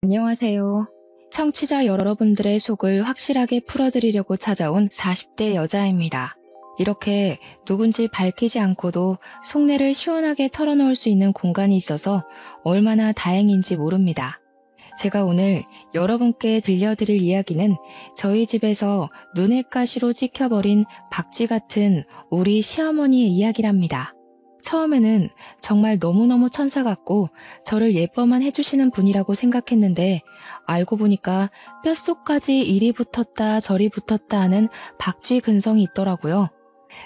안녕하세요. 청취자 여러분들의 속을 확실하게 풀어드리려고 찾아온 40대 여자입니다. 이렇게 누군지 밝히지 않고도 속내를 시원하게 털어놓을 수 있는 공간이 있어서 얼마나 다행인지 모릅니다. 제가 오늘 여러분께 들려드릴 이야기는 저희 집에서 눈엣 가시로 찍혀버린 박쥐 같은 우리 시어머니의 이야기랍니다. 처음에는 정말 너무너무 천사 같고 저를 예뻐만 해주시는 분이라고 생각했는데 알고 보니까 뼛속까지 이리 붙었다 저리 붙었다 하는 박쥐 근성이 있더라고요.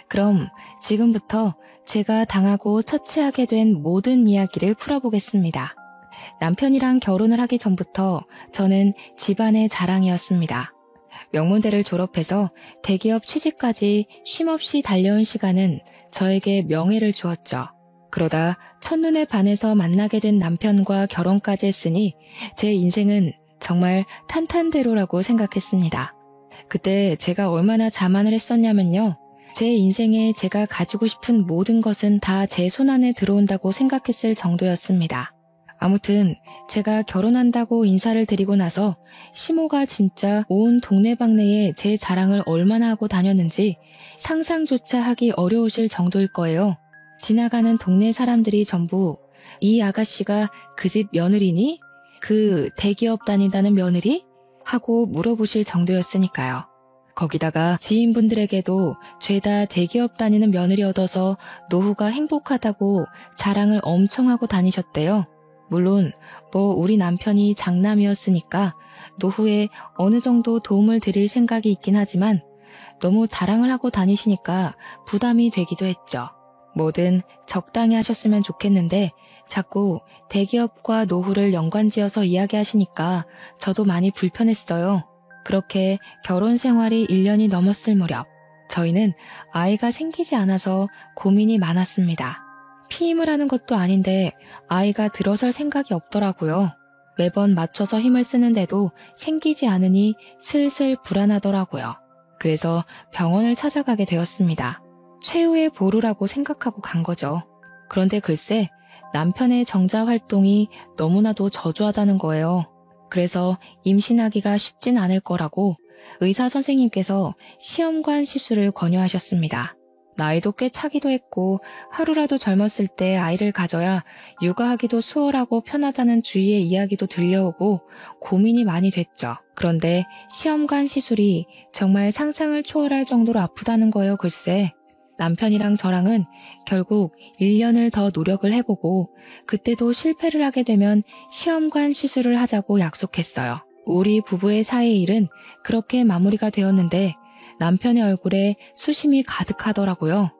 그럼 지금부터 제가 당하고 처치하게 된 모든 이야기를 풀어보겠습니다. 남편이랑 결혼을 하기 전부터 저는 집안의 자랑이었습니다. 명문대를 졸업해서 대기업 취직까지 쉼없이 달려온 시간은 저에게 명예를 주었죠. 그러다 첫눈에 반해서 만나게 된 남편과 결혼까지 했으니 제 인생은 정말 탄탄대로라고 생각했습니다. 그때 제가 얼마나 자만을 했었냐면요. 제 인생에 제가 가지고 싶은 모든 것은 다 제 손안에 들어온다고 생각했을 정도였습니다. 아무튼 제가 결혼한다고 인사를 드리고 나서 시모가 진짜 온 동네방네에 제 자랑을 얼마나 하고 다녔는지 상상조차 하기 어려우실 정도일 거예요. 지나가는 동네 사람들이 전부 이 아가씨가 그 집 며느리니? 그 대기업 다닌다는 며느리? 하고 물어보실 정도였으니까요. 거기다가 지인분들에게도 죄다 대기업 다니는 며느리 얻어서 노후가 행복하다고 자랑을 엄청 하고 다니셨대요. 물론 우리 남편이 장남이었으니까 노후에 어느 정도 도움을 드릴 생각이 있긴 하지만 너무 자랑을 하고 다니시니까 부담이 되기도 했죠. 뭐든 적당히 하셨으면 좋겠는데 자꾸 대기업과 노후를 연관지어서 이야기하시니까 저도 많이 불편했어요. 그렇게 결혼 생활이 1년이 넘었을 무렵 저희는 아이가 생기지 않아서 고민이 많았습니다. 피임을 하는 것도 아닌데 아이가 들어설 생각이 없더라고요. 매번 맞춰서 힘을 쓰는데도 생기지 않으니 슬슬 불안하더라고요. 그래서 병원을 찾아가게 되었습니다. 최후의 보루라고 생각하고 간 거죠. 그런데 글쎄 남편의 정자 활동이 너무나도 저조하다는 거예요. 그래서 임신하기가 쉽진 않을 거라고 의사 선생님께서 시험관 시술을 권유하셨습니다. 나이도 꽤 차기도 했고 하루라도 젊었을 때 아이를 가져야 육아하기도 수월하고 편하다는 주위의 이야기도 들려오고 고민이 많이 됐죠. 그런데 시험관 시술이 정말 상상을 초월할 정도로 아프다는 거예요. 글쎄 남편이랑 저랑은 결국 1년을 더 노력을 해보고 그때도 실패를 하게 되면 시험관 시술을 하자고 약속했어요. 우리 부부의 사이 일은 그렇게 마무리가 되었는데 남편의 얼굴에 수심이 가득하더라고요.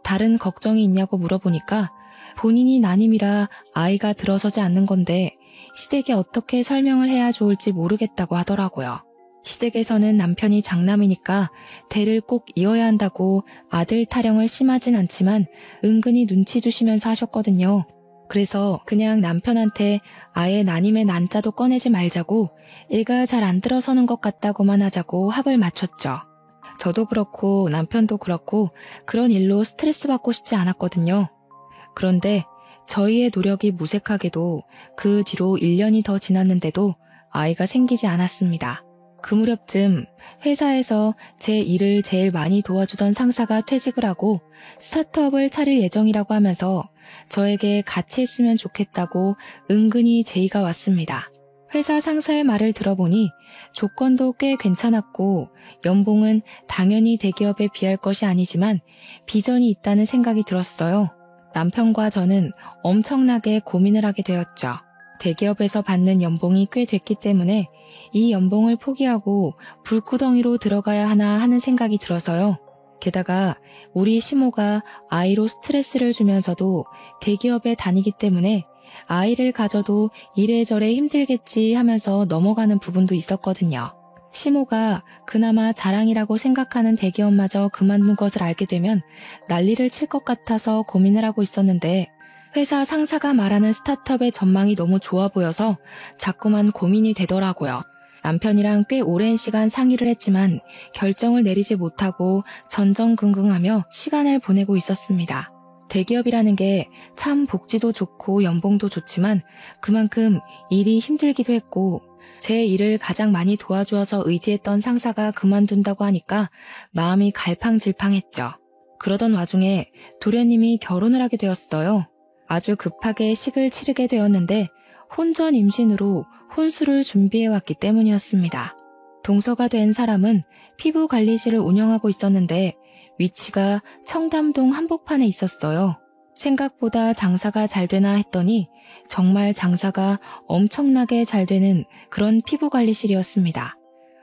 다른 걱정이 있냐고 물어보니까 본인이 난임이라 아이가 들어서지 않는 건데 시댁에 어떻게 설명을 해야 좋을지 모르겠다고 하더라고요. 시댁에서는 남편이 장남이니까 대를 꼭 이어야 한다고 아들 타령을 심하진 않지만 은근히 눈치 주시면서 하셨거든요. 그래서 그냥 남편한테 아예 난임의 난자도 꺼내지 말자고 애가 잘 안 들어서는 것 같다고만 하자고 합을 맞췄죠. 저도 그렇고 남편도 그렇고 그런 일로 스트레스 받고 싶지 않았거든요. 그런데 저희의 노력이 무색하게도 그 뒤로 1년이 더 지났는데도 아이가 생기지 않았습니다. 그 무렵쯤 회사에서 제 일을 제일 많이 도와주던 상사가 퇴직을 하고 스타트업을 차릴 예정이라고 하면서 저에게 같이 했으면 좋겠다고 은근히 제의가 왔습니다. 회사 상사의 말을 들어보니 조건도 꽤 괜찮았고 연봉은 당연히 대기업에 비할 것이 아니지만 비전이 있다는 생각이 들었어요. 남편과 저는 엄청나게 고민을 하게 되었죠. 대기업에서 받는 연봉이 꽤 됐기 때문에 이 연봉을 포기하고 불구덩이로 들어가야 하나 하는 생각이 들어서요. 게다가 우리 시모가 아이로 스트레스를 주면서도 대기업에 다니기 때문에 아이를 가져도 이래저래 힘들겠지 하면서 넘어가는 부분도 있었거든요. 시모가 그나마 자랑이라고 생각하는 대기업마저 그만둔 것을 알게 되면 난리를 칠 것 같아서 고민을 하고 있었는데 회사 상사가 말하는 스타트업의 전망이 너무 좋아 보여서 자꾸만 고민이 되더라고요. 남편이랑 꽤 오랜 시간 상의를 했지만 결정을 내리지 못하고 전전긍긍하며 시간을 보내고 있었습니다. 대기업이라는 게 참 복지도 좋고 연봉도 좋지만 그만큼 일이 힘들기도 했고 제 일을 가장 많이 도와주어서 의지했던 상사가 그만둔다고 하니까 마음이 갈팡질팡했죠. 그러던 와중에 도련님이 결혼을 하게 되었어요. 아주 급하게 식을 치르게 되었는데 혼전 임신으로 혼수를 준비해왔기 때문이었습니다. 동서가 된 사람은 피부관리실을 운영하고 있었는데 위치가 청담동 한복판에 있었어요. 생각보다 장사가 잘 되나 했더니 정말 장사가 엄청나게 잘 되는 그런 피부관리실이었습니다.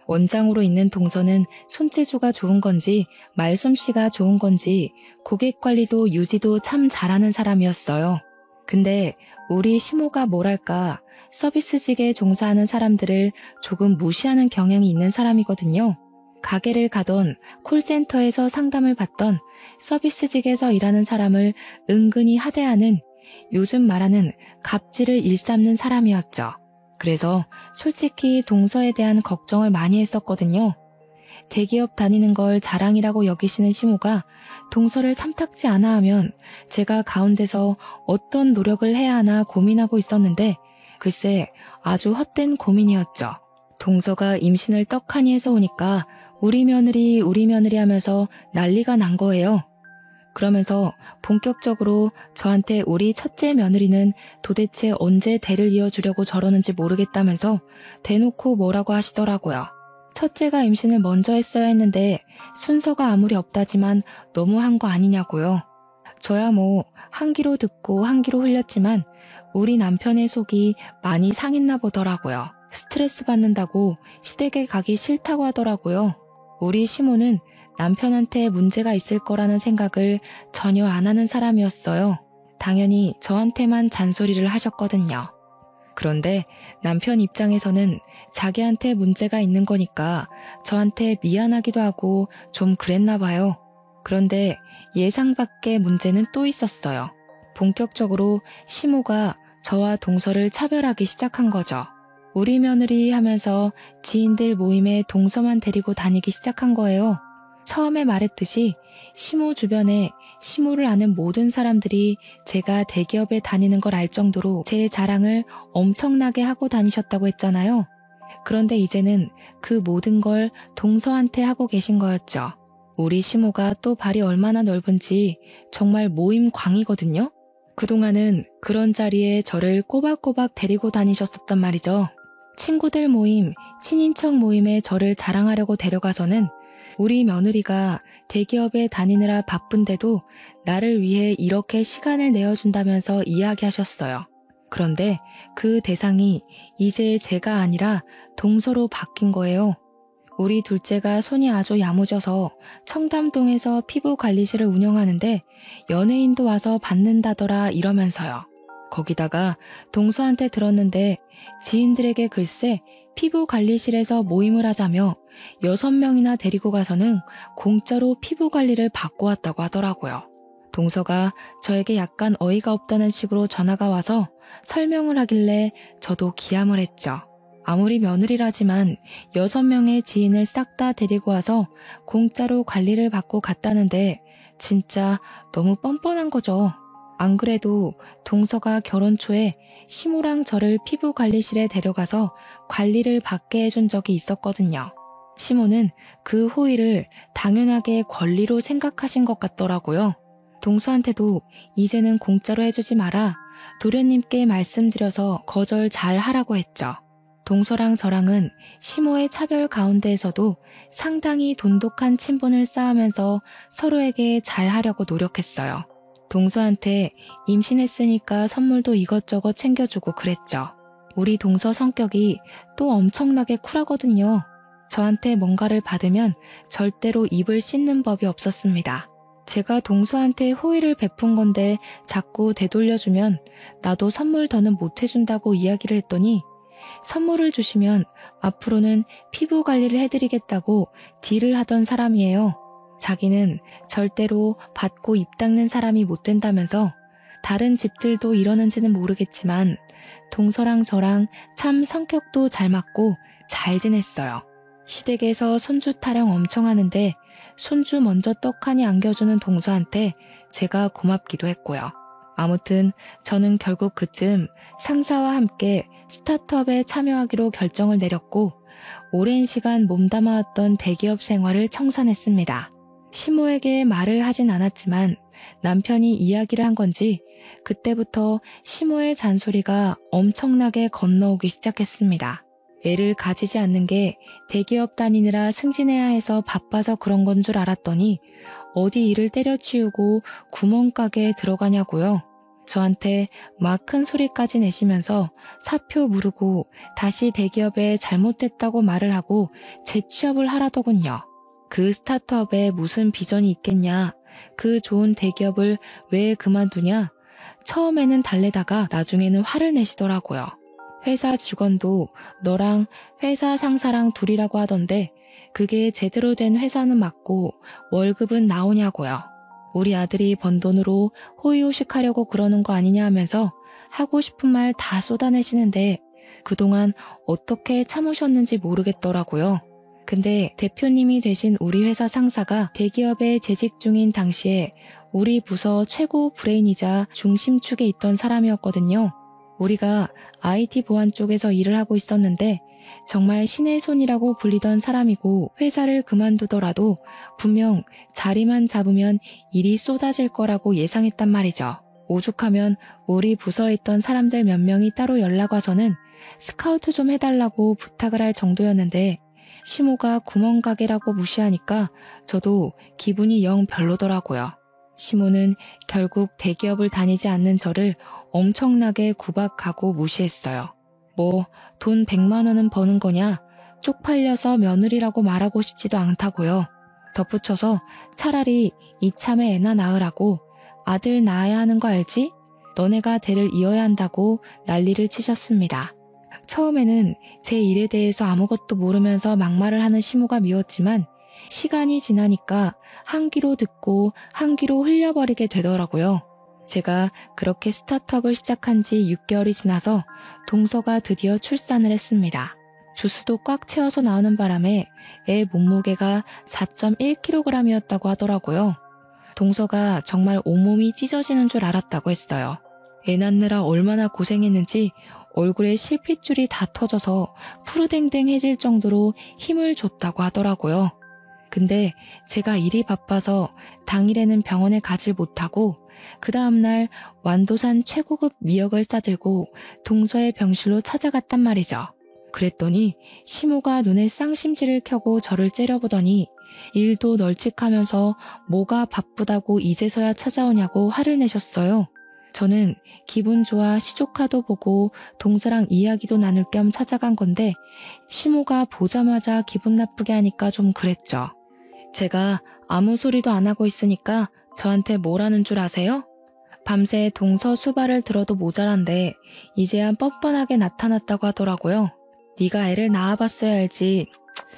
원장으로 있는 동서는 손재주가 좋은 건지 말솜씨가 좋은 건지 고객 관리도 유지도 참 잘하는 사람이었어요. 근데 우리 시모가 뭐랄까 서비스직에 종사하는 사람들을 조금 무시하는 경향이 있는 사람이거든요. 가게를 가던 콜센터에서 상담을 받던 서비스직에서 일하는 사람을 은근히 하대하는 요즘 말하는 갑질을 일삼는 사람이었죠. 그래서 솔직히 동서에 대한 걱정을 많이 했었거든요. 대기업 다니는 걸 자랑이라고 여기시는 시모가 동서를 탐탁지 않아 하면 제가 가운데서 어떤 노력을 해야 하나 고민하고 있었는데 글쎄 아주 헛된 고민이었죠. 동서가 임신을 떡하니 해서 오니까 우리 며느리 하면서 난리가 난 거예요. 그러면서 본격적으로 저한테 우리 첫째 며느리는 도대체 언제 대를 이어주려고 저러는지 모르겠다면서 대놓고 뭐라고 하시더라고요. 첫째가 임신을 먼저 했어야 했는데 순서가 아무리 없다지만 너무한 거 아니냐고요. 저야 뭐 한 귀로 듣고 한 귀로 흘렸지만 우리 남편의 속이 많이 상했나 보더라고요. 스트레스 받는다고 시댁에 가기 싫다고 하더라고요. 우리 시모는 남편한테 문제가 있을 거라는 생각을 전혀 안 하는 사람이었어요. 당연히 저한테만 잔소리를 하셨거든요. 그런데 남편 입장에서는 자기한테 문제가 있는 거니까 저한테 미안하기도 하고 좀 그랬나 봐요. 그런데 예상 밖의 문제는 또 있었어요. 본격적으로 시모가 저와 동서를 차별하기 시작한 거죠. 우리 며느리 하면서 지인들 모임에 동서만 데리고 다니기 시작한 거예요. 처음에 말했듯이 시모 주변에 시모를 아는 모든 사람들이 제가 대기업에 다니는 걸 알 정도로 제 자랑을 엄청나게 하고 다니셨다고 했잖아요. 그런데 이제는 그 모든 걸 동서한테 하고 계신 거였죠. 우리 시모가 또 발이 얼마나 넓은지 정말 모임광이거든요. 그동안은 그런 자리에 저를 꼬박꼬박 데리고 다니셨었단 말이죠. 친구들 모임, 친인척 모임에 저를 자랑하려고 데려가서는 우리 며느리가 대기업에 다니느라 바쁜데도 나를 위해 이렇게 시간을 내어준다면서 이야기하셨어요. 그런데 그 대상이 이제 제가 아니라 동서로 바뀐 거예요. 우리 둘째가 손이 아주 야무져서 청담동에서 피부관리실을 운영하는데 연예인도 와서 받는다더라 이러면서요. 거기다가 동서한테 들었는데 지인들에게 글쎄 피부관리실에서 모임을 하자며 6명이나 데리고 가서는 공짜로 피부관리를 받고 왔다고 하더라고요. 동서가 저에게 약간 어이가 없다는 식으로 전화가 와서 설명을 하길래 저도 기함을 했죠. 아무리 며느리라지만 6명의 지인을 싹 다 데리고 와서 공짜로 관리를 받고 갔다는데 진짜 너무 뻔뻔한 거죠. 안 그래도 동서가 결혼 초에 시모랑 저를 피부관리실에 데려가서 관리를 받게 해준 적이 있었거든요. 시모는 그 호의를 당연하게 권리로 생각하신 것 같더라고요. 동서한테도 이제는 공짜로 해주지 마라. 도련님께 말씀드려서 거절 잘 하라고 했죠. 동서랑 저랑은 시모의 차별 가운데에서도 상당히 돈독한 친분을 쌓으면서 서로에게 잘하려고 노력했어요. 동서한테 임신했으니까 선물도 이것저것 챙겨주고 그랬죠. 우리 동서 성격이 또 엄청나게 쿨하거든요. 저한테 뭔가를 받으면 절대로 입을 씻는 법이 없었습니다. 제가 동서한테 호의를 베푼 건데 자꾸 되돌려주면 나도 선물 더는 못 해준다고 이야기를 했더니 선물을 주시면 앞으로는 피부 관리를 해드리겠다고 딜을 하던 사람이에요. 자기는 절대로 받고 입 닦는 사람이 못 된다면서 다른 집들도 이러는지는 모르겠지만 동서랑 저랑 참 성격도 잘 맞고 잘 지냈어요. 시댁에서 손주 타령 엄청 하는데 손주 먼저 떡하니 안겨주는 동서한테 제가 고맙기도 했고요. 아무튼 저는 결국 그쯤 상사와 함께 스타트업에 참여하기로 결정을 내렸고 오랜 시간 몸담아왔던 대기업 생활을 청산했습니다. 시모에게 말을 하진 않았지만 남편이 이야기를 한 건지 그때부터 시모의 잔소리가 엄청나게 건너오기 시작했습니다. 애를 가지지 않는 게 대기업 다니느라 승진해야 해서 바빠서 그런 건 줄 알았더니 어디 일을 때려치우고 구멍가게에 들어가냐고요. 저한테 막 큰 소리까지 내시면서 사표 무르고 다시 대기업에 잘못됐다고 말을 하고 재취업을 하라더군요. 그 스타트업에 무슨 비전이 있겠냐, 그 좋은 대기업을 왜 그만두냐, 처음에는 달래다가 나중에는 화를 내시더라고요. 회사 직원도 너랑 회사 상사랑 둘이라고 하던데 그게 제대로 된 회사는 맞고 월급은 나오냐고요. 우리 아들이 번 돈으로 호의호식하려고 그러는 거 아니냐 하면서 하고 싶은 말 다 쏟아내시는데 그동안 어떻게 참으셨는지 모르겠더라고요. 근데 대표님이 되신 우리 회사 상사가 대기업에 재직 중인 당시에 우리 부서 최고 브레인이자 중심축에 있던 사람이었거든요. 우리가 IT 보안 쪽에서 일을 하고 있었는데 정말 신의 손이라고 불리던 사람이고 회사를 그만두더라도 분명 자리만 잡으면 일이 쏟아질 거라고 예상했단 말이죠. 오죽하면 우리 부서에 있던 사람들 몇 명이 따로 연락 와서는 스카우트 좀 해달라고 부탁을 할 정도였는데 시모가 구멍가게라고 무시하니까 저도 기분이 영 별로더라고요. 시모는 결국 대기업을 다니지 않는 저를 엄청나게 구박하고 무시했어요. 뭐 돈 100만 원은 버는 거냐? 쪽팔려서 며느리라고 말하고 싶지도 않다고요. 덧붙여서 차라리 이참에 애나 낳으라고 아들 낳아야 하는 거 알지? 너네가 대를 이어야 한다고 난리를 치셨습니다. 처음에는 제 일에 대해서 아무것도 모르면서 막말을 하는 시모가 미웠지만 시간이 지나니까 한 귀로 듣고 한 귀로 흘려버리게 되더라고요. 제가 그렇게 스타트업을 시작한 지 6개월이 지나서 동서가 드디어 출산을 했습니다. 주스도 꽉 채워서 나오는 바람에 애 몸무게가 4.1kg이었다고 하더라고요. 동서가 정말 온몸이 찢어지는 줄 알았다고 했어요. 애 낳느라 얼마나 고생했는지 얼굴에 실핏줄이 다 터져서 푸르댕댕해질 정도로 힘을 줬다고 하더라고요. 근데 제가 일이 바빠서 당일에는 병원에 가질 못하고 그 다음날 완도산 최고급 미역을 싸들고 동서의 병실로 찾아갔단 말이죠. 그랬더니 시모가 눈에 쌍심지를 켜고 저를 째려보더니 일도 널찍하면서 뭐가 바쁘다고 이제서야 찾아오냐고 화를 내셨어요. 저는 기분 좋아 시조카도 보고 동서랑 이야기도 나눌 겸 찾아간 건데 시모가 보자마자 기분 나쁘게 하니까 좀 그랬죠. 제가 아무 소리도 안 하고 있으니까 저한테 뭐라는 줄 아세요? 밤새 동서 수발을 들어도 모자란데 이제야 뻔뻔하게 나타났다고 하더라고요. 네가 애를 낳아봤어야 알지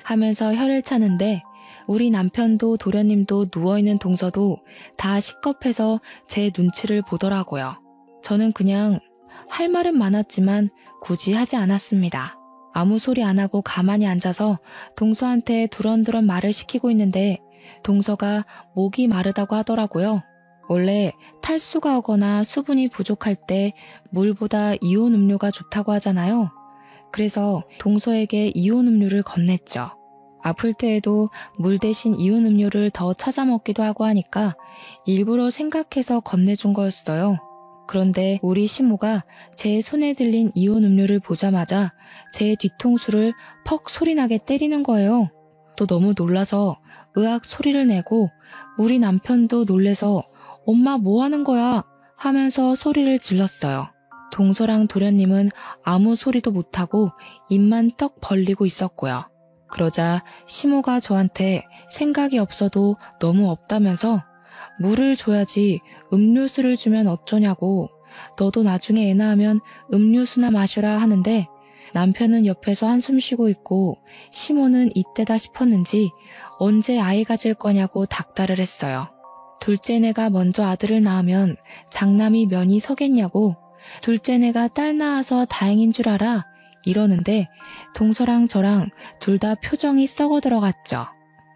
하면서 혀를 차는데 우리 남편도 도련님도 누워있는 동서도 다 식겁해서 제 눈치를 보더라고요. 저는 그냥 할 말은 많았지만 굳이 하지 않았습니다. 아무 소리 안 하고 가만히 앉아서 동서한테 두런두런 말을 시키고 있는데 동서가 목이 마르다고 하더라고요. 원래 탈수가 오거나 수분이 부족할 때 물보다 이온 음료가 좋다고 하잖아요. 그래서 동서에게 이온 음료를 건넸죠. 아플 때에도 물 대신 이온 음료를 더 찾아 먹기도 하고 하니까 일부러 생각해서 건네준 거였어요. 그런데 우리 시모가 제 손에 들린 이온 음료를 보자마자 제 뒤통수를 퍽 소리나게 때리는 거예요. 또 너무 놀라서 으악 소리를 내고 우리 남편도 놀래서 엄마 뭐 하는 거야 하면서 소리를 질렀어요. 동서랑 도련님은 아무 소리도 못하고 입만 떡 벌리고 있었고요. 그러자 시모가 저한테 생각이 없어도 너무 없다면서 물을 줘야지 음료수를 주면 어쩌냐고 너도 나중에 애 낳으면 음료수나 마셔라 하는데 남편은 옆에서 한숨 쉬고 있고 시모는 이때다 싶었는지 언제 아이 가질 거냐고 닥달을 했어요. 둘째네가 먼저 아들을 낳으면 장남이 면이 서겠냐고 둘째네가 딸 낳아서 다행인 줄 알아 이러는데 동서랑 저랑 둘 다 표정이 썩어 들어갔죠.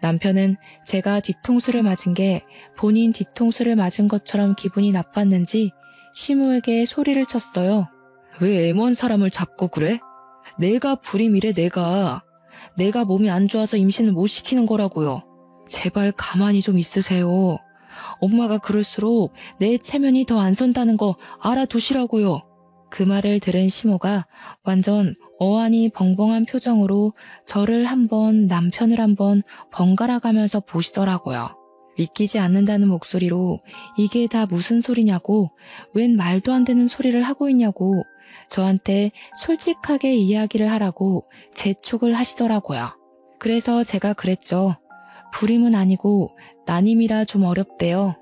남편은 제가 뒤통수를 맞은 게 본인 뒤통수를 맞은 것처럼 기분이 나빴는지 시모에게 소리를 쳤어요. 왜 애먼 사람을 잡고 그래? 내가 불임이래, 내가. 내가 몸이 안 좋아서 임신을 못 시키는 거라고요. 제발 가만히 좀 있으세요. 엄마가 그럴수록 내 체면이 더 안 선다는 거 알아두시라고요. 그 말을 들은 시모가 완전 어안이 벙벙한 표정으로 저를 한번 남편을 한번 번갈아 가면서 보시더라고요. 믿기지 않는다는 목소리로 이게 다 무슨 소리냐고, 웬 말도 안 되는 소리를 하고 있냐고 저한테 솔직하게 이야기를 하라고 재촉을 하시더라고요. 그래서 제가 그랬죠. 불임은 아니고 난임이라 좀 어렵대요.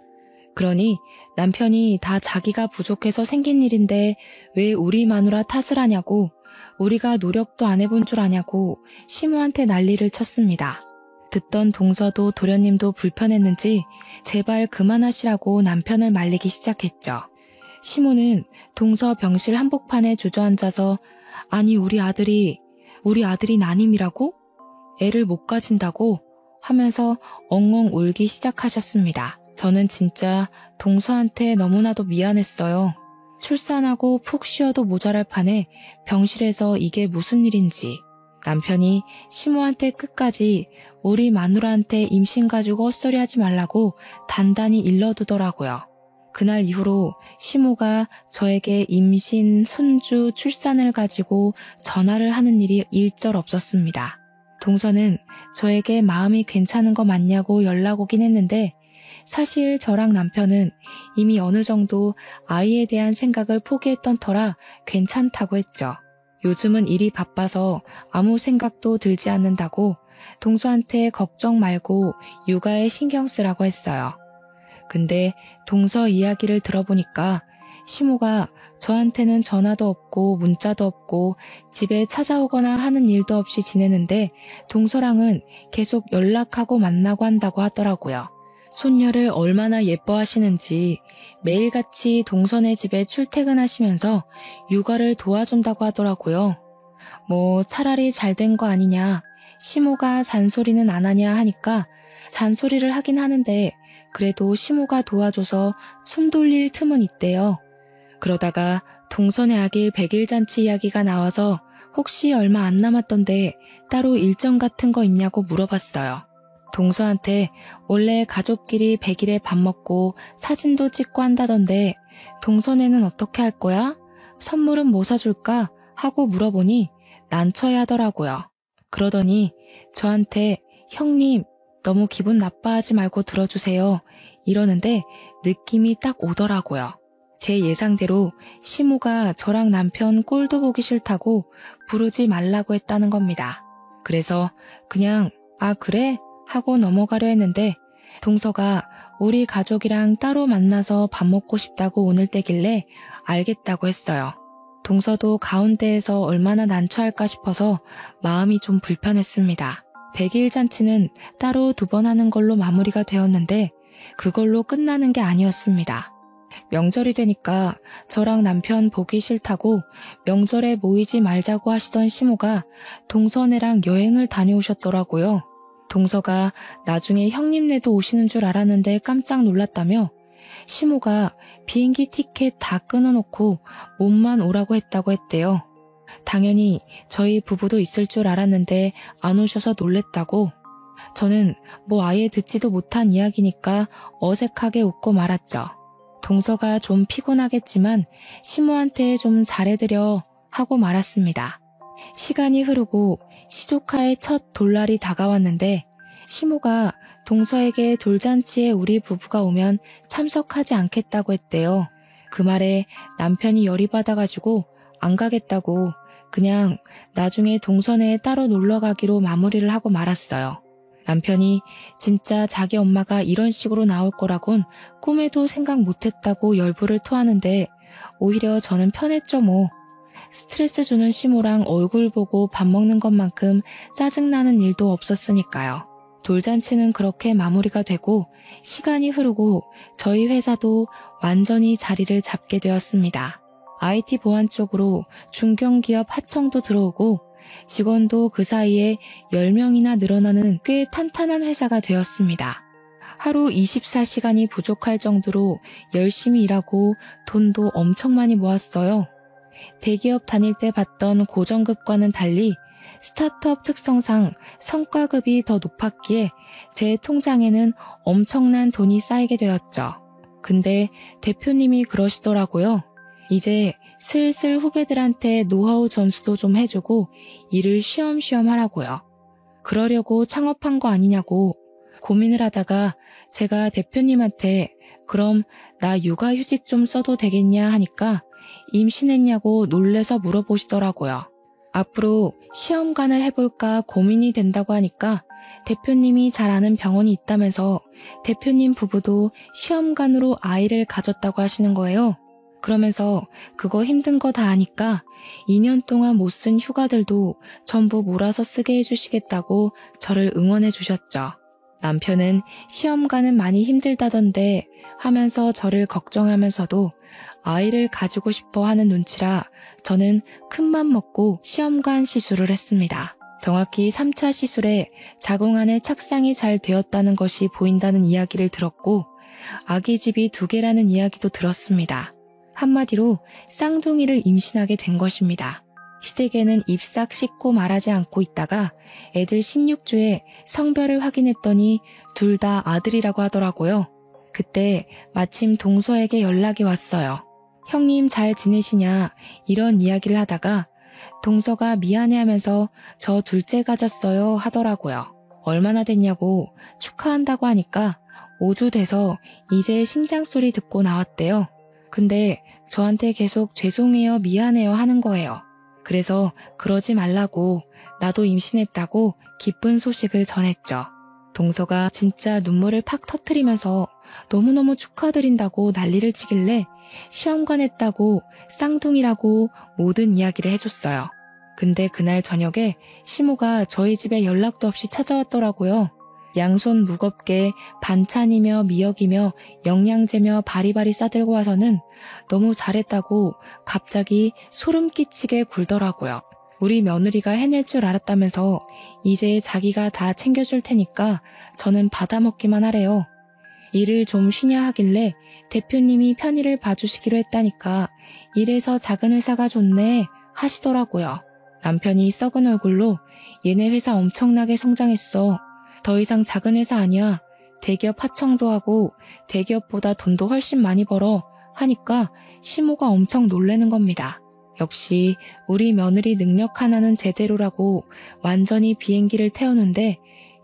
그러니 남편이 다 자기가 부족해서 생긴 일인데 왜 우리 마누라 탓을 하냐고, 우리가 노력도 안 해본 줄 아냐고 시모한테 난리를 쳤습니다. 듣던 동서도 도련님도 불편했는지 제발 그만하시라고 남편을 말리기 시작했죠. 시모는 동서 병실 한복판에 주저앉아서 아니 우리 아들이 난임이라고? 애를 못 가진다고? 하면서 엉엉 울기 시작하셨습니다. 저는 진짜 동서한테 너무나도 미안했어요. 출산하고 푹 쉬어도 모자랄 판에 병실에서 이게 무슨 일인지. 남편이 시모한테 끝까지 우리 마누라한테 임신 가지고 헛소리하지 말라고 단단히 일러두더라고요. 그날 이후로 시모가 저에게 임신, 손주, 출산을 가지고 전화를 하는 일이 일절 없었습니다. 동서는 저에게 마음이 괜찮은 거 맞냐고 연락 오긴 했는데 사실 저랑 남편은 이미 어느 정도 아이에 대한 생각을 포기했던 터라 괜찮다고 했죠. 요즘은 일이 바빠서 아무 생각도 들지 않는다고 동서한테 걱정 말고 육아에 신경 쓰라고 했어요. 근데 동서 이야기를 들어보니까 시모가 저한테는 전화도 없고 문자도 없고 집에 찾아오거나 하는 일도 없이 지내는데 동서랑은 계속 연락하고 만나고 한다고 하더라고요. 손녀를 얼마나 예뻐하시는지 매일같이 동서네 집에 출퇴근하시면서 육아를 도와준다고 하더라고요. 뭐 차라리 잘된 거 아니냐, 시모가 잔소리는 안 하냐 하니까 잔소리를 하긴 하는데 그래도 시모가 도와줘서 숨 돌릴 틈은 있대요. 그러다가 동서네 아기 100일 잔치 이야기가 나와서 혹시 얼마 안 남았던데 따로 일정 같은 거 있냐고 물어봤어요. 동서한테 원래 가족끼리 100일에 밥 먹고 사진도 찍고 한다던데 동서네는 어떻게 할 거야? 선물은 뭐 사줄까? 하고 물어보니 난처해 하더라고요. 그러더니 저한테 형님 너무 기분 나빠하지 말고 들어주세요. 이러는데 느낌이 딱 오더라고요. 제 예상대로 시모가 저랑 남편 꼴도 보기 싫다고 부르지 말라고 했다는 겁니다. 그래서 그냥 아 그래? 하고 넘어가려 했는데 동서가 우리 가족이랑 따로 만나서 밥 먹고 싶다고 오늘 때길래 알겠다고 했어요. 동서도 가운데에서 얼마나 난처할까 싶어서 마음이 좀 불편했습니다. 100일 잔치는 따로 2번 하는 걸로 마무리가 되었는데 그걸로 끝나는 게 아니었습니다. 명절이 되니까 저랑 남편 보기 싫다고 명절에 모이지 말자고 하시던 시모가 동서네랑 여행을 다녀오셨더라고요. 동서가 나중에 형님네도 오시는 줄 알았는데 깜짝 놀랐다며 시모가 비행기 티켓 다 끊어놓고 몸만 오라고 했다고 했대요. 당연히 저희 부부도 있을 줄 알았는데 안 오셔서 놀랬다고. 저는 뭐 아예 듣지도 못한 이야기니까 어색하게 웃고 말았죠. 동서가 좀 피곤하겠지만 시모한테 좀 잘해드려 하고 말았습니다. 시간이 흐르고 시조카의 첫 돌날이 다가왔는데 시모가 동서에게 돌잔치에 우리 부부가 오면 참석하지 않겠다고 했대요. 그 말에 남편이 열이 받아가지고 안 가겠다고 그냥 나중에 동서네에 따로 놀러 가기로 마무리를 하고 말았어요. 남편이 진짜 자기 엄마가 이런 식으로 나올 거라곤 꿈에도 생각 못했다고 열불을 토하는데 오히려 저는 편했죠 뭐. 스트레스 주는 시모랑 얼굴 보고 밥 먹는 것만큼 짜증나는 일도 없었으니까요. 돌잔치는 그렇게 마무리가 되고 시간이 흐르고 저희 회사도 완전히 자리를 잡게 되었습니다. IT 보안 쪽으로 중견기업 하청도 들어오고 직원도 그 사이에 10명이나 늘어나는 꽤 탄탄한 회사가 되었습니다. 하루 24시간이 부족할 정도로 열심히 일하고 돈도 엄청 많이 모았어요. 대기업 다닐 때 받던 고정급과는 달리 스타트업 특성상 성과급이 더 높았기에 제 통장에는 엄청난 돈이 쌓이게 되었죠. 근데 대표님이 그러시더라고요. 이제 슬슬 후배들한테 노하우 전수도 좀 해주고 일을 쉬엄쉬엄 하라고요. 그러려고 창업한 거 아니냐고 고민을 하다가 제가 대표님한테 그럼 나 육아휴직 좀 써도 되겠냐 하니까 임신했냐고 놀래서 물어보시더라고요. 앞으로 시험관을 해볼까 고민이 된다고 하니까 대표님이 잘 아는 병원이 있다면서 대표님 부부도 시험관으로 아이를 가졌다고 하시는 거예요. 그러면서 그거 힘든 거 다 아니까 2년 동안 못 쓴 휴가들도 전부 몰아서 쓰게 해주시겠다고 저를 응원해 주셨죠. 남편은 시험관은 많이 힘들다던데 하면서 저를 걱정하면서도 아이를 가지고 싶어 하는 눈치라 저는 큰맘 먹고 시험관 시술을 했습니다. 정확히 3차 시술에 자궁 안에 착상이 잘 되었다는 것이 보인다는 이야기를 들었고 아기집이 2개라는 이야기도 들었습니다. 한마디로 쌍둥이를 임신하게 된 것입니다. 시댁에는 입싹 씻고 말하지 않고 있다가 애들 16주에 성별을 확인했더니 둘 다 아들이라고 하더라고요. 그때 마침 동서에게 연락이 왔어요. 형님 잘 지내시냐 이런 이야기를 하다가 동서가 미안해하면서 저 둘째 가졌어요 하더라고요. 얼마나 됐냐고 축하한다고 하니까 5주 돼서 이제 심장소리 듣고 나왔대요. 근데 저한테 계속 죄송해요 미안해요 하는 거예요. 그래서 그러지 말라고 나도 임신했다고 기쁜 소식을 전했죠. 동서가 진짜 눈물을 팍 터뜨리면서 너무너무 축하드린다고 난리를 치길래 시험관 했다고 쌍둥이라고 모든 이야기를 해줬어요. 근데 그날 저녁에 시모가 저희 집에 연락도 없이 찾아왔더라고요. 양손 무겁게 반찬이며 미역이며 영양제며 바리바리 싸들고 와서는 너무 잘했다고 갑자기 소름 끼치게 굴더라고요. 우리 며느리가 해낼 줄 알았다면서 이제 자기가 다 챙겨줄 테니까 저는 받아먹기만 하래요. 일을 좀 쉬냐 하길래 대표님이 편의를 봐주시기로 했다니까 이래서 작은 회사가 좋네 하시더라고요. 남편이 썩은 얼굴로 얘네 회사 엄청나게 성장했어. 더 이상 작은 회사 아니야. 대기업 하청도 하고 대기업보다 돈도 훨씬 많이 벌어 하니까 시모가 엄청 놀라는 겁니다. 역시 우리 며느리 능력 하나는 제대로라고 완전히 비행기를 태우는데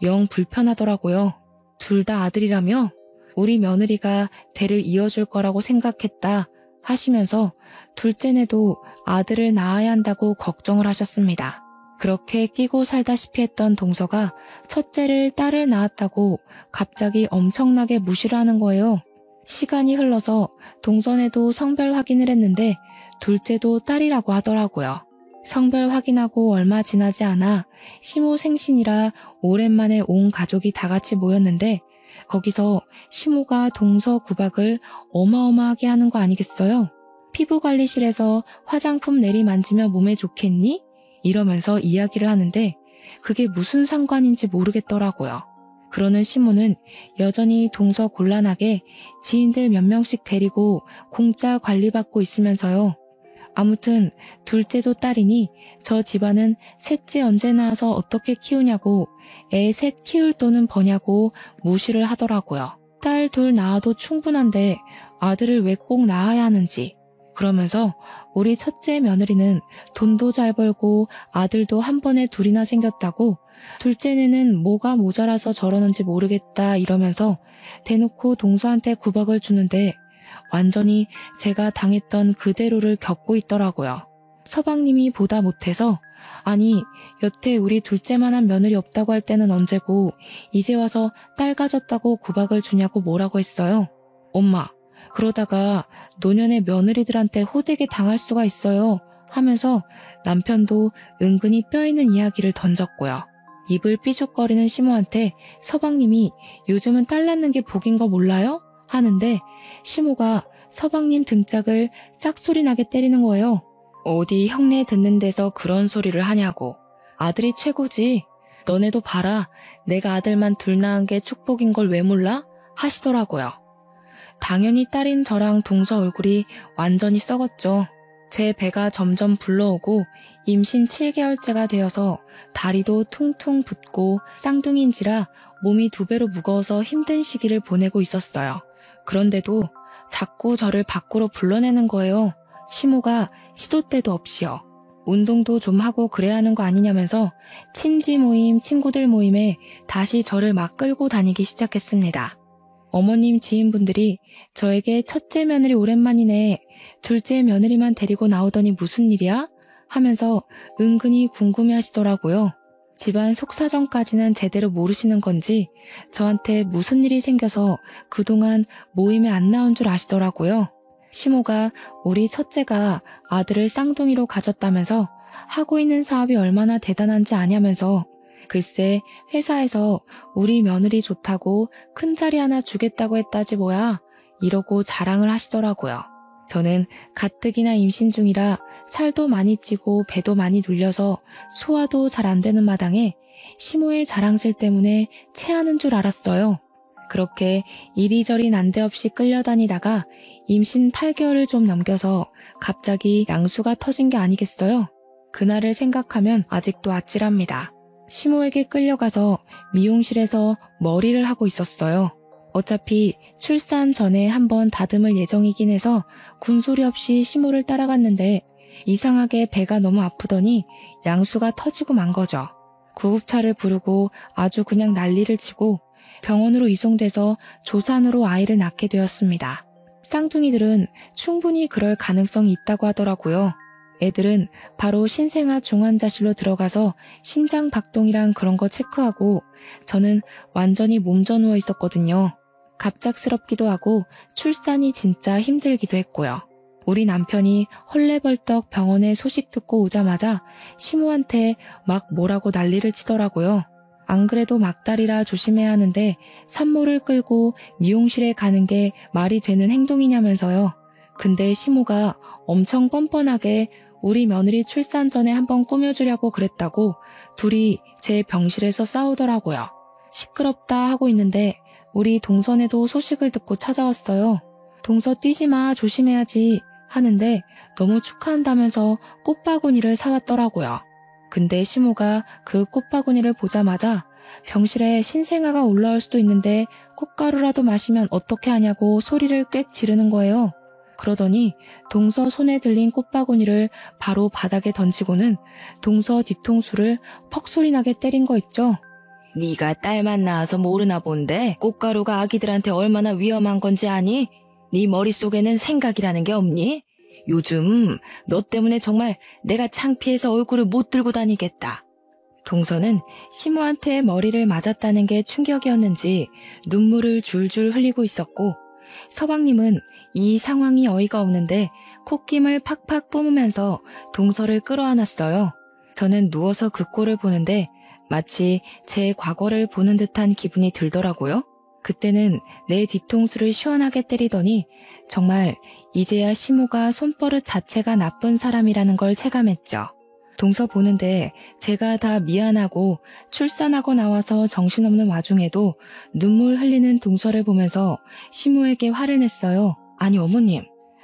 영 불편하더라고요. 둘 다 아들이라며 우리 며느리가 대를 이어줄 거라고 생각했다 하시면서 둘째네도 아들을 낳아야 한다고 걱정을 하셨습니다. 그렇게 끼고 살다시피 했던 동서가 첫째를 딸을 낳았다고 갑자기 엄청나게 무시를 하는 거예요. 시간이 흘러서 동서네도 성별 확인을 했는데 둘째도 딸이라고 하더라고요. 성별 확인하고 얼마 지나지 않아 시모 생신이라 오랜만에 온 가족이 다 같이 모였는데 거기서 시모가 동서 구박을 어마어마하게 하는 거 아니겠어요? 피부관리실에서 화장품 내리만지며 몸에 좋겠니? 이러면서 이야기를 하는데 그게 무슨 상관인지 모르겠더라고요. 그러는 시모는 여전히 동서 곤란하게 지인들 몇 명씩 데리고 공짜 관리받고 있으면서요. 아무튼 둘째도 딸이니 저 집안은 셋째 언제 낳아서 어떻게 키우냐고 애 셋 키울 돈은 버냐고 무시를 하더라고요. 딸 둘 낳아도 충분한데 아들을 왜 꼭 낳아야 하는지. 그러면서 우리 첫째 며느리는 돈도 잘 벌고 아들도 한 번에 둘이나 생겼다고 둘째는 뭐가 모자라서 저러는지 모르겠다 이러면서 대놓고 동서한테 구박을 주는데 완전히 제가 당했던 그대로를 겪고 있더라고요. 서방님이 보다 못해서 아니 여태 우리 둘째만한 며느리 없다고 할 때는 언제고 이제 와서 딸 가졌다고 구박을 주냐고 뭐라고 했어요. 엄마 그러다가 노년의 며느리들한테 호되게 당할 수가 있어요 하면서 남편도 은근히 뼈있는 이야기를 던졌고요. 입을 삐죽거리는 시모한테 서방님이 요즘은 딸 낳는 게 복인 거 몰라요? 하는데 시모가 서방님 등짝을 짝소리 나게 때리는 거예요. 어디 형네 듣는 데서 그런 소리를 하냐고. 아들이 최고지. 너네도 봐라. 내가 아들만 둘 낳은 게 축복인 걸 왜 몰라? 하시더라고요. 당연히 딸인 저랑 동서 얼굴이 완전히 썩었죠. 제 배가 점점 불러오고 임신 7개월째가 되어서 다리도 퉁퉁 붓고 쌍둥이인지라 몸이 2배로 무거워서 힘든 시기를 보내고 있었어요. 그런데도 자꾸 저를 밖으로 불러내는 거예요. 시모가 시도 때도 없이요. 운동도 좀 하고 그래야 하는 거 아니냐면서 친지 모임, 친구들 모임에 다시 저를 막 끌고 다니기 시작했습니다. 어머님 지인분들이 저에게 첫째 며느리 오랜만이네, 둘째 며느리만 데리고 나오더니 무슨 일이야? 하면서 은근히 궁금해하시더라고요. 집안 속사정까지는 제대로 모르시는 건지 저한테 무슨 일이 생겨서 그동안 모임에 안 나온 줄 아시더라고요. 시모가 우리 첫째가 아들을 쌍둥이로 가졌다면서 하고 있는 사업이 얼마나 대단한지 아냐면서 글쎄 회사에서 우리 며느리 좋다고 큰 자리 하나 주겠다고 했다지 뭐야, 이러고 자랑을 하시더라고요. 저는 가뜩이나 임신 중이라 살도 많이 찌고 배도 많이 눌려서 소화도 잘 안 되는 마당에 시모의 자랑질 때문에 체하는 줄 알았어요. 그렇게 이리저리 난데없이 끌려다니다가 임신 8개월을 좀 넘겨서 갑자기 양수가 터진 게 아니겠어요? 그날을 생각하면 아직도 아찔합니다. 시모에게 끌려가서 미용실에서 머리를 하고 있었어요. 어차피 출산 전에 한번 다듬을 예정이긴 해서 군소리 없이 시모를 따라갔는데 이상하게 배가 너무 아프더니 양수가 터지고 만 거죠. 구급차를 부르고 아주 그냥 난리를 치고 병원으로 이송돼서 조산으로 아이를 낳게 되었습니다. 쌍둥이들은 충분히 그럴 가능성이 있다고 하더라고요. 애들은 바로 신생아 중환자실로 들어가서 심장 박동이랑 그런 거 체크하고 저는 완전히 몸져 누워 있었거든요. 갑작스럽기도 하고 출산이 진짜 힘들기도 했고요. 우리 남편이 헐레벌떡 병원에 소식 듣고 오자마자 시모한테 막 뭐라고 난리를 치더라고요. 안 그래도 막달이라 조심해야 하는데 산모를 끌고 미용실에 가는 게 말이 되는 행동이냐면서요. 근데 시모가 엄청 뻔뻔하게 우리 며느리 출산 전에 한번 꾸며주려고 그랬다고 둘이 제 병실에서 싸우더라고요. 시끄럽다 하고 있는데 우리 동선에도 소식을 듣고 찾아왔어요. 동서 뛰지 마, 조심해야지 하는데 너무 축하한다면서 꽃바구니를 사왔더라고요. 근데 시모가 그 꽃바구니를 보자마자 병실에 신생아가 올라올 수도 있는데 꽃가루라도 마시면 어떻게 하냐고 소리를 꽥 지르는 거예요. 그러더니 동서 손에 들린 꽃바구니를 바로 바닥에 던지고는 동서 뒤통수를 퍽소리 나게 때린 거 있죠. 네가 딸만 낳아서 모르나 본데 꽃가루가 아기들한테 얼마나 위험한 건지 아니? 네 머릿속에는 생각이라는 게 없니? 요즘 너 때문에 정말 내가 창피해서 얼굴을 못 들고 다니겠다. 동서는 시모한테 머리를 맞았다는 게 충격이었는지 눈물을 줄줄 흘리고 있었고, 서방님은 이 상황이 어이가 없는데 콧김을 팍팍 뿜으면서 동서를 끌어안았어요. 저는 누워서 그 꼴을 보는데 마치 제 과거를 보는 듯한 기분이 들더라고요. 그때는 내 뒤통수를 시원하게 때리더니 정말 이제야 시모가 손버릇 자체가 나쁜 사람이라는 걸 체감했죠. 동서 보는데 제가 다 미안하고 출산하고 나와서 정신없는 와중에도 눈물 흘리는 동서를 보면서 시모에게 화를 냈어요. 아니 어머님,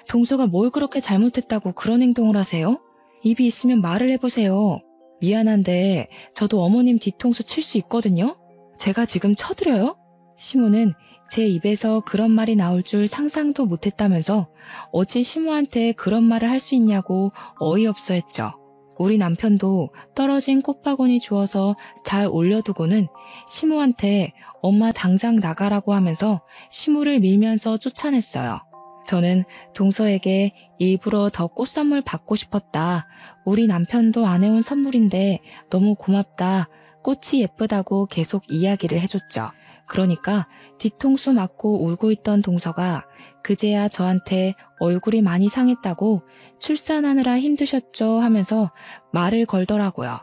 동서가 뭘 그렇게 잘못했다고 그런 행동을 하세요? 입이 있으면 말을 해보세요. 미안한데 저도 어머님 뒤통수 칠 수 있거든요? 제가 지금 쳐드려요? 시모는 제 입에서 그런 말이 나올 줄 상상도 못했다면서 어찌 시모한테 그런 말을 할 수 있냐고 어이없어 했죠. 우리 남편도 떨어진 꽃바구니 주워서 잘 올려두고는 시모한테 엄마 당장 나가라고 하면서 시모를 밀면서 쫓아냈어요. 저는 동서에게 일부러 더 꽃선물 받고 싶었다. 우리 남편도 안 해온 선물인데 너무 고맙다. 꽃이 예쁘다고 계속 이야기를 해줬죠. 그러니까 뒤통수 맞고 울고 있던 동서가 그제야 저한테 얼굴이 많이 상했다고 출산하느라 힘드셨죠 하면서 말을 걸더라고요.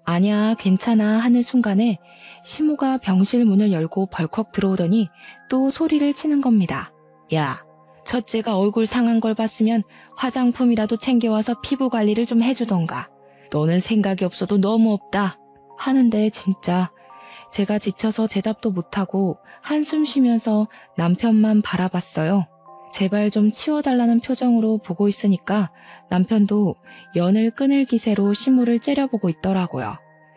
아냐 괜찮아 하는 순간에 시모가 병실 문을 열고 벌컥 들어오더니 또 소리를 치는 겁니다. 야, 첫째가 얼굴 상한 걸 봤으면 화장품이라도 챙겨와서 피부 관리를 좀 해주던가. 너는 생각이 없어도 너무 없다. 하는데 진짜 제가 지쳐서 대답도 못하고 한숨 쉬면서 남편만 바라봤어요. 제발 좀 치워달라는 표정으로 보고 있으니까 남편도 연을 끊을 기세로 시무를 째려보고 있더라고요.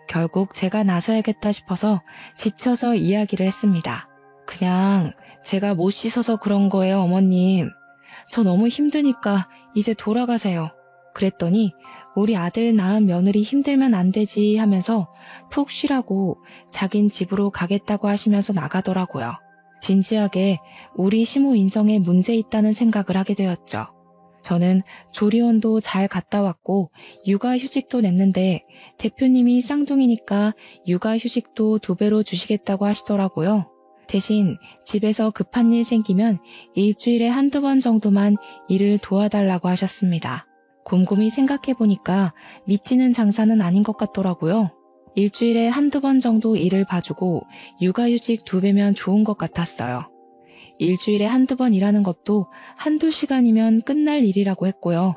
결국 제가 나서야겠다 싶어서 지쳐서 이야기를 했습니다. 그냥 제가 못 씻어서 그런 거예요, 어머님. 저 너무 힘드니까 이제 돌아가세요. 그랬더니 우리 아들 낳은 며느리 힘들면 안 되지 하면서 푹 쉬라고 자긴 집으로 가겠다고 하시면서 나가더라고요. 진지하게 우리 시모 인성에 문제 있다는 생각을 하게 되었죠. 저는 조리원도 잘 갔다 왔고 육아휴직도 냈는데 대표님이 쌍둥이니까 육아휴직도 2배로 주시겠다고 하시더라고요. 대신 집에서 급한 일 생기면 일주일에 1~2번 정도만 일을 도와달라고 하셨습니다. 곰곰이 생각해보니까 미치는 장사는 아닌 것 같더라고요. 일주일에 1~2번 정도 일을 봐주고 육아휴직 2배면 좋은 것 같았어요. 일주일에 1~2번 일하는 것도 1~2시간이면 끝날 일이라고 했고요.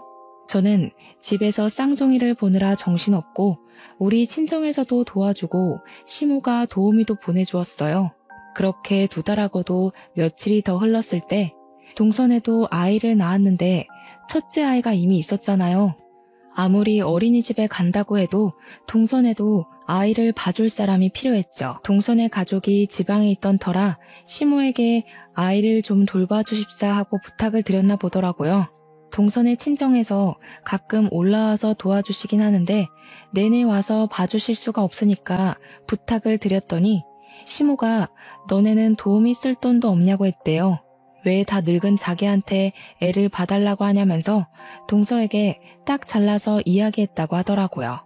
저는 집에서 쌍둥이를 보느라 정신없고 우리 친정에서도 도와주고 시모가 도우미도 보내주었어요. 그렇게 2달하고도 며칠이 더 흘렀을 때 동선에도 아이를 낳았는데 첫째 아이가 이미 있었잖아요. 아무리 어린이집에 간다고 해도 동선에도 아이를 봐줄 사람이 필요했죠. 동선의 가족이 지방에 있던 터라 시모에게 아이를 좀 돌봐주십사 하고 부탁을 드렸나 보더라고요. 동선의 친정에서 가끔 올라와서 도와주시긴 하는데 내내 와서 봐주실 수가 없으니까 부탁을 드렸더니 시모가 너네는 도우미 쓸 돈도 없냐고 했대요. 왜 다 늙은 자기한테 애를 봐달라고 하냐면서 동서에게 딱 잘라서 이야기했다고 하더라고요.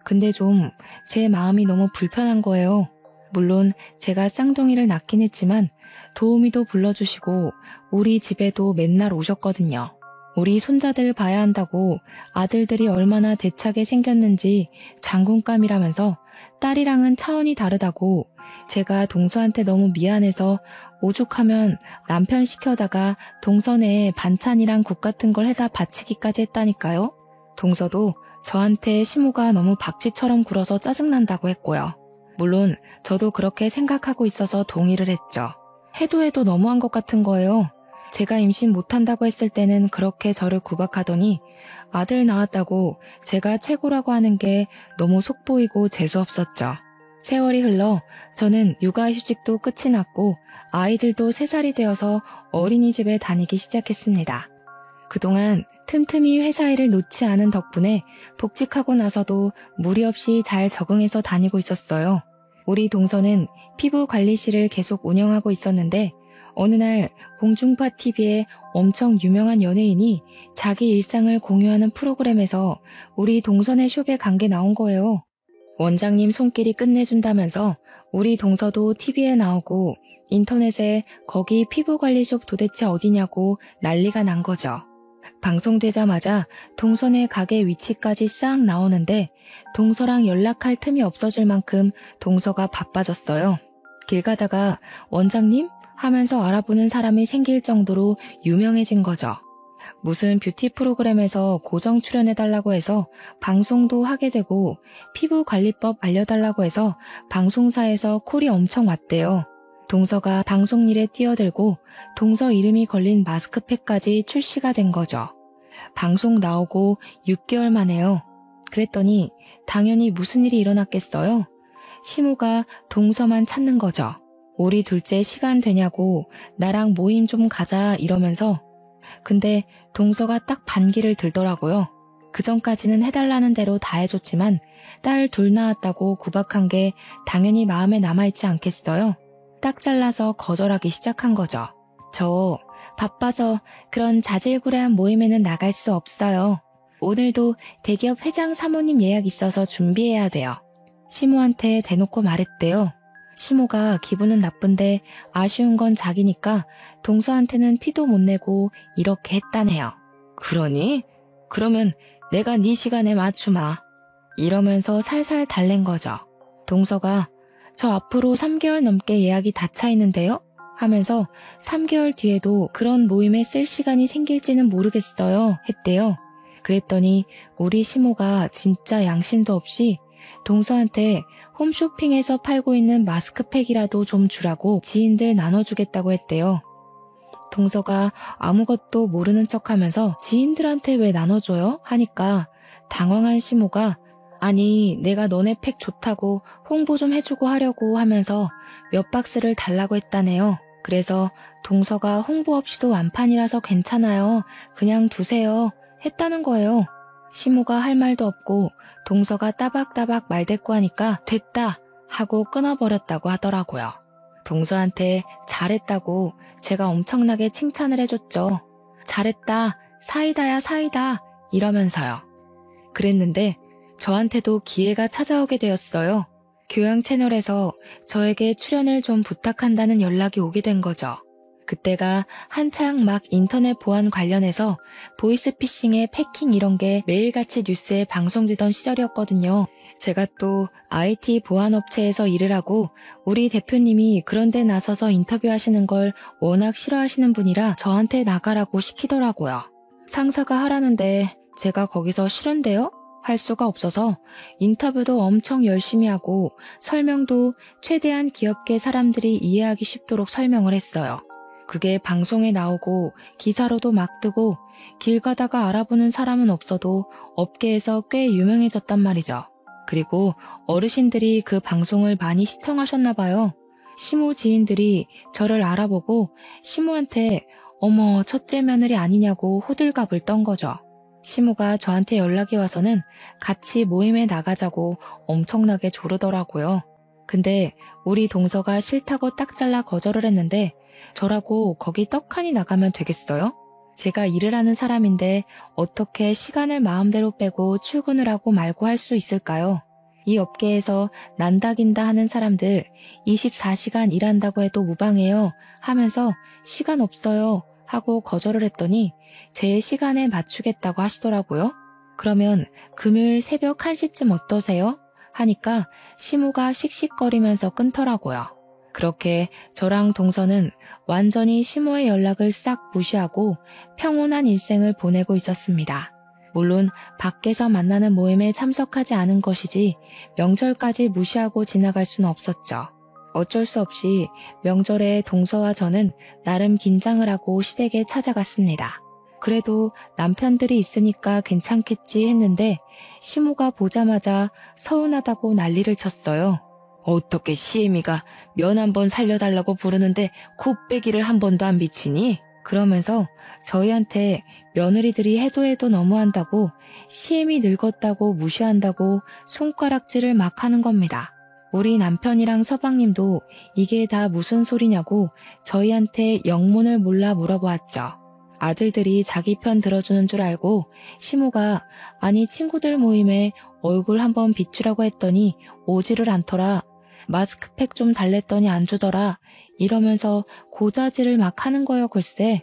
근데 좀 제 마음이 너무 불편한 거예요. 물론 제가 쌍둥이를 낳긴 했지만 도우미도 불러주시고 우리 집에도 맨날 오셨거든요. 우리 손자들 봐야 한다고 아들들이 얼마나 대차게 생겼는지 장군감이라면서 딸이랑은 차원이 다르다고 제가 동서한테 너무 미안해서 오죽하면 남편 시켜다가 동서네에 반찬이랑 국 같은 걸 해다 바치기까지 했다니까요. 동서도 저한테 시모가 너무 박쥐처럼 굴어서 짜증난다고 했고요. 물론 저도 그렇게 생각하고 있어서 동의를 했죠. 해도 너무한 것 같은 거예요. 제가 임신 못한다고 했을 때는 그렇게 저를 구박하더니 아들 낳았다고 제가 최고라고 하는 게 너무 속보이고 재수없었죠. 세월이 흘러 저는 육아휴직도 끝이 났고 아이들도 3살이 되어서 어린이집에 다니기 시작했습니다. 그동안 틈틈이 회사 일을 놓지 않은 덕분에 복직하고 나서도 무리 없이 잘 적응해서 다니고 있었어요. 우리 동서는 피부관리실을 계속 운영하고 있었는데 어느 날 공중파 TV에 엄청 유명한 연예인이 자기 일상을 공유하는 프로그램에서 우리 동선의 숍에 간 게 나온 거예요. 원장님 손길이 끝내준다면서 우리 동서도 TV에 나오고 인터넷에 거기 피부관리숍 도대체 어디냐고 난리가 난 거죠. 방송되자마자 동선의 가게 위치까지 싹 나오는데 동서랑 연락할 틈이 없어질 만큼 동서가 바빠졌어요. 길 가다가 원장님? 하면서 알아보는 사람이 생길 정도로 유명해진 거죠. 무슨 뷰티 프로그램에서 고정 출연해달라고 해서 방송도 하게 되고 피부관리법 알려달라고 해서 방송사에서 콜이 엄청 왔대요. 동서가 방송일에 뛰어들고 동서 이름이 걸린 마스크팩까지 출시가 된 거죠. 방송 나오고 6개월 만에요. 그랬더니 당연히 무슨 일이 일어났겠어요? 시모가 동서만 찾는 거죠. 우리 둘째 시간 되냐고 나랑 모임 좀 가자 이러면서. 근데 동서가 딱 반기를 들더라고요. 그전까지는 해달라는 대로 다 해줬지만 딸 2 낳았다고 구박한 게 당연히 마음에 남아있지 않겠어요? 딱 잘라서 거절하기 시작한 거죠. 저 바빠서 그런 자질구레한 모임에는 나갈 수 없어요. 오늘도 대기업 회장 사모님 예약 있어서 준비해야 돼요. 시모한테 대놓고 말했대요. 시모가 기분은 나쁜데 아쉬운 건 자기니까 동서한테는 티도 못 내고 이렇게 했다네요. 그러니? 그러면 내가 네 시간에 맞추마. 이러면서 살살 달랜 거죠. 동서가 저 앞으로 3개월 넘게 예약이 다 차 있는데요? 하면서 3개월 뒤에도 그런 모임에 쓸 시간이 생길지는 모르겠어요. 했대요. 그랬더니 우리 시모가 진짜 양심도 없이 동서한테 홈쇼핑에서 팔고 있는 마스크팩이라도 좀 주라고 지인들 나눠주겠다고 했대요. 동서가 아무것도 모르는 척하면서 지인들한테 왜 나눠줘요? 하니까 당황한 시모가 아니 내가 너네 팩 좋다고 홍보 좀 해주고 하려고 하면서 몇 박스를 달라고 했다네요. 그래서 동서가 홍보 없이도 완판이라서 괜찮아요. 그냥 두세요. 했다는 거예요. 시모가 할 말도 없고 동서가 따박따박 말대꾸하니까 됐다 하고 끊어버렸다고 하더라고요. 동서한테 잘했다고 제가 엄청나게 칭찬을 해줬죠. 잘했다, 사이다야 사이다 이러면서요. 그랬는데 저한테도 기회가 찾아오게 되었어요. 교양 채널에서 저에게 출연을 좀 부탁한다는 연락이 오게 된 거죠. 그때가 한창 막 인터넷 보안 관련해서 보이스피싱에 패킹 이런 게 매일같이 뉴스에 방송되던 시절이었거든요. 제가 또 IT 보안 업체에서 일을 하고 우리 대표님이 그런 데 나서서 인터뷰하시는 걸 워낙 싫어하시는 분이라 저한테 나가라고 시키더라고요. 상사가 하라는데 제가 거기서 싫은데요? 할 수가 없어서 인터뷰도 엄청 열심히 하고 설명도 최대한 귀엽게 사람들이 이해하기 쉽도록 설명을 했어요. 그게 방송에 나오고 기사로도 막 뜨고 길 가다가 알아보는 사람은 없어도 업계에서 꽤 유명해졌단 말이죠. 그리고 어르신들이 그 방송을 많이 시청하셨나 봐요. 시모 지인들이 저를 알아보고 시모한테 어머 첫째 며느리 아니냐고 호들갑을 떤 거죠. 시모가 저한테 연락이 와서는 같이 모임에 나가자고 엄청나게 조르더라고요. 근데 우리 동서가 싫다고 딱 잘라 거절을 했는데 저라고 거기 떡하니 나가면 되겠어요? 제가 일을 하는 사람인데 어떻게 시간을 마음대로 빼고 출근을 하고 말고 할 수 있을까요? 이 업계에서 난다긴다 하는 사람들 24시간 일한다고 해도 무방해요 하면서 시간 없어요 하고 거절을 했더니 제 시간에 맞추겠다고 하시더라고요. 그러면 금요일 새벽 1시쯤 어떠세요? 하니까 시모가 씩씩거리면서 끊더라고요. 그렇게 저랑 동서는 완전히 시모의 연락을 싹 무시하고 평온한 일생을 보내고 있었습니다. 물론 밖에서 만나는 모임에 참석하지 않은 것이지 명절까지 무시하고 지나갈 수는 없었죠. 어쩔 수 없이 명절에 동서와 저는 나름 긴장을 하고 시댁에 찾아갔습니다. 그래도 남편들이 있으니까 괜찮겠지 했는데 시모가 보자마자 서운하다고 난리를 쳤어요. 어떻게 시애미가 면 한 번 살려달라고 부르는데 코빼기를 한 번도 안 비치니? 그러면서 저희한테 며느리들이 해도 너무한다고 시애미 늙었다고 무시한다고 손가락질을 막 하는 겁니다. 우리 남편이랑 서방님도 이게 다 무슨 소리냐고 저희한테 영문을 몰라 물어보았죠. 아들들이 자기 편 들어주는 줄 알고 시모가 아니 친구들 모임에 얼굴 한번 비추라고 했더니 오지를 않더라. 마스크팩 좀 달랬더니 안 주더라. 이러면서 고자질을 막 하는 거요 글쎄.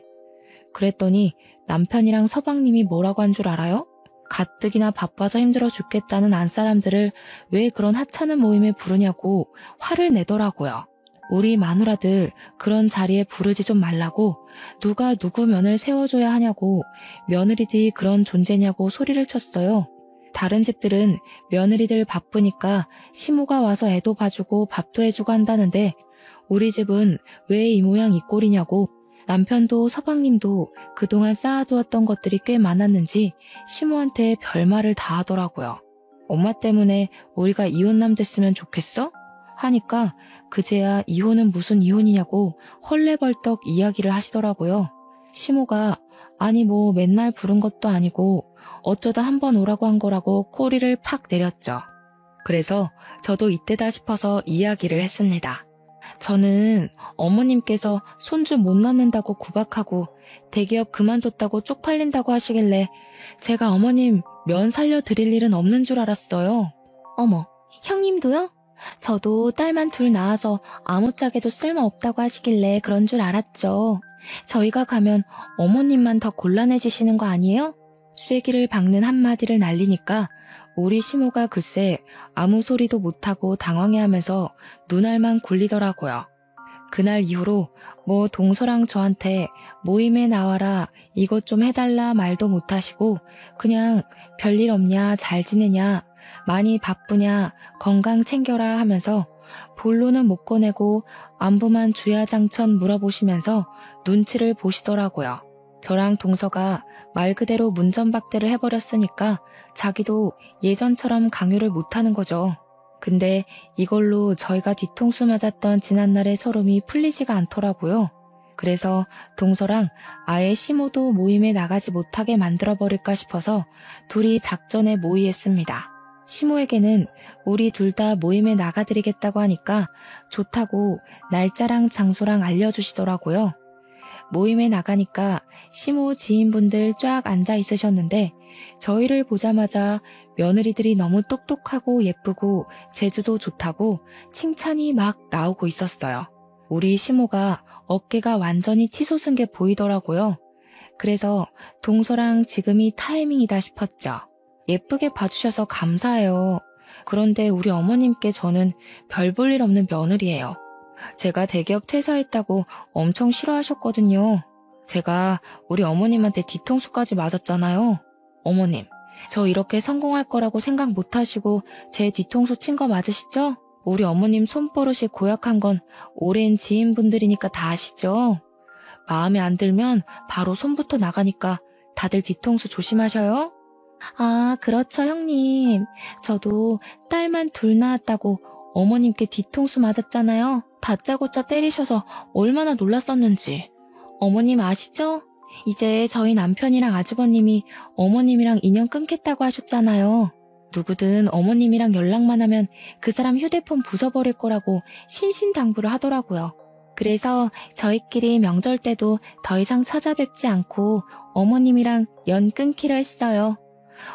그랬더니 남편이랑 서방님이 뭐라고 한 줄 알아요? 가뜩이나 바빠서 힘들어 죽겠다는 안사람들을 왜 그런 하찮은 모임에 부르냐고 화를 내더라고요. 우리 마누라들 그런 자리에 부르지 좀 말라고 누가 누구 면을 세워줘야 하냐고 며느리들이 그런 존재냐고 소리를 쳤어요. 다른 집들은 며느리들 바쁘니까 시모가 와서 애도 봐주고 밥도 해주고 한다는데 우리 집은 왜 이 모양 이 꼴이냐고 남편도 서방님도 그동안 쌓아두었던 것들이 꽤 많았는지 시모한테 별말을 다 하더라고요. 엄마 때문에 우리가 이혼남 됐으면 좋겠어? 하니까 그제야 이혼은 무슨 이혼이냐고 헐레벌떡 이야기를 하시더라고요. 시모가 아니 뭐 맨날 부른 것도 아니고 어쩌다 한번 오라고 한 거라고 꼬리를 팍 내렸죠. 그래서 저도 이때다 싶어서 이야기를 했습니다. 저는 어머님께서 손주 못 낳는다고 구박하고 대기업 그만뒀다고 쪽팔린다고 하시길래 제가 어머님 면 살려드릴 일은 없는 줄 알았어요. 어머, 형님도요? 저도 딸만 둘 낳아서 아무짝에도 쓸모없다고 하시길래 그런 줄 알았죠. 저희가 가면 어머님만 더 곤란해지시는 거 아니에요? 쐐기를 박는 한마디를 날리니까 우리 시모가 글쎄 아무 소리도 못하고 당황해하면서 눈알만 굴리더라고요. 그날 이후로 뭐 동서랑 저한테 모임에 나와라 이것 좀 해달라 말도 못하시고 그냥 별일 없냐 잘 지내냐 많이 바쁘냐, 건강 챙겨라 하면서 본론은 못 꺼내고 안부만 주야장천 물어보시면서 눈치를 보시더라고요. 저랑 동서가 말 그대로 문전박대를 해버렸으니까 자기도 예전처럼 강요를 못하는 거죠. 근데 이걸로 저희가 뒤통수 맞았던 지난날의 서름이 풀리지가 않더라고요. 그래서 동서랑 아예 시모도 모임에 나가지 못하게 만들어버릴까 싶어서 둘이 작전에 모의했습니다. 시모에게는 우리 둘 다 모임에 나가드리겠다고 하니까 좋다고 날짜랑 장소랑 알려주시더라고요. 모임에 나가니까 시모 지인분들 쫙 앉아 있으셨는데 저희를 보자마자 며느리들이 너무 똑똑하고 예쁘고 재주도 좋다고 칭찬이 막 나오고 있었어요. 우리 시모가 어깨가 완전히 치솟은 게 보이더라고요. 그래서 동서랑 지금이 타이밍이다 싶었죠. 예쁘게 봐주셔서 감사해요. 그런데 우리 어머님께 저는 별 볼 일 없는 며느리예요. 제가 대기업 퇴사했다고 엄청 싫어하셨거든요. 제가 우리 어머님한테 뒤통수까지 맞았잖아요. 어머님, 저 이렇게 성공할 거라고 생각 못 하시고 제 뒤통수 친 거 맞으시죠? 우리 어머님 손버릇이 고약한 건 오랜 지인분들이니까 다 아시죠? 마음에 안 들면 바로 손부터 나가니까 다들 뒤통수 조심하셔요. 아, 그렇죠, 형님. 저도 딸만 둘 낳았다고 어머님께 뒤통수 맞았잖아요. 다짜고짜 때리셔서 얼마나 놀랐었는지. 어머님 아시죠? 이제 저희 남편이랑 아주버님이 어머님이랑 인연 끊겠다고 하셨잖아요. 누구든 어머님이랑 연락만 하면 그 사람 휴대폰 부숴버릴 거라고 신신당부를 하더라고요. 그래서 저희끼리 명절 때도 더 이상 찾아뵙지 않고 어머님이랑 연 끊기로 했어요.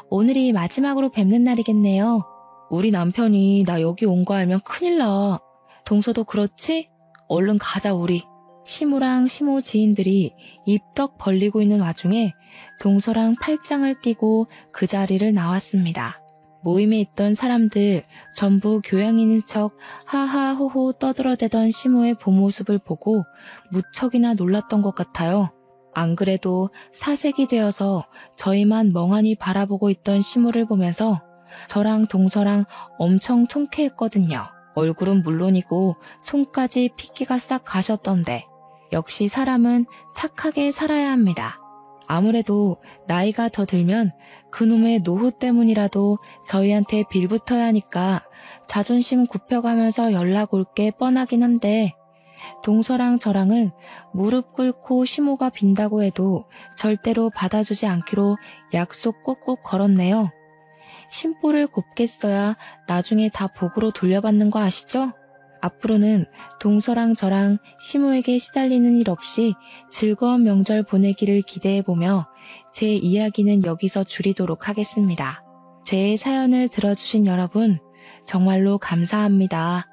오늘이 마지막으로 뵙는 날이겠네요. 우리 남편이 나 여기 온 거 알면 큰일 나. 동서도 그렇지? 얼른 가자 우리. 시모랑 시모 지인들이 입덕 벌리고 있는 와중에 동서랑 팔짱을 끼고 그 자리를 나왔습니다. 모임에 있던 사람들 전부 교양인인 척 하하호호 떠들어대던 시모의 본 모습을 보고 무척이나 놀랐던 것 같아요. 안 그래도 사색이 되어서 저희만 멍하니 바라보고 있던 시모를 보면서 저랑 동서랑 엄청 통쾌했거든요. 얼굴은 물론이고 손까지 핏기가 싹 가셨던데 역시 사람은 착하게 살아야 합니다. 아무래도 나이가 더 들면 그놈의 노후 때문이라도 저희한테 빌붙어야 하니까 자존심 굽혀가면서 연락 올 게 뻔하긴 한데 동서랑 저랑은 무릎 꿇고 시모가 빈다고 해도 절대로 받아주지 않기로 약속 꼭꼭 걸었네요. 심보를 곱게 써야 나중에 다 복으로 돌려받는 거 아시죠? 앞으로는 동서랑 저랑 시모에게 시달리는 일 없이 즐거운 명절 보내기를 기대해보며 제 이야기는 여기서 줄이도록 하겠습니다. 제 사연을 들어주신 여러분 정말로 감사합니다.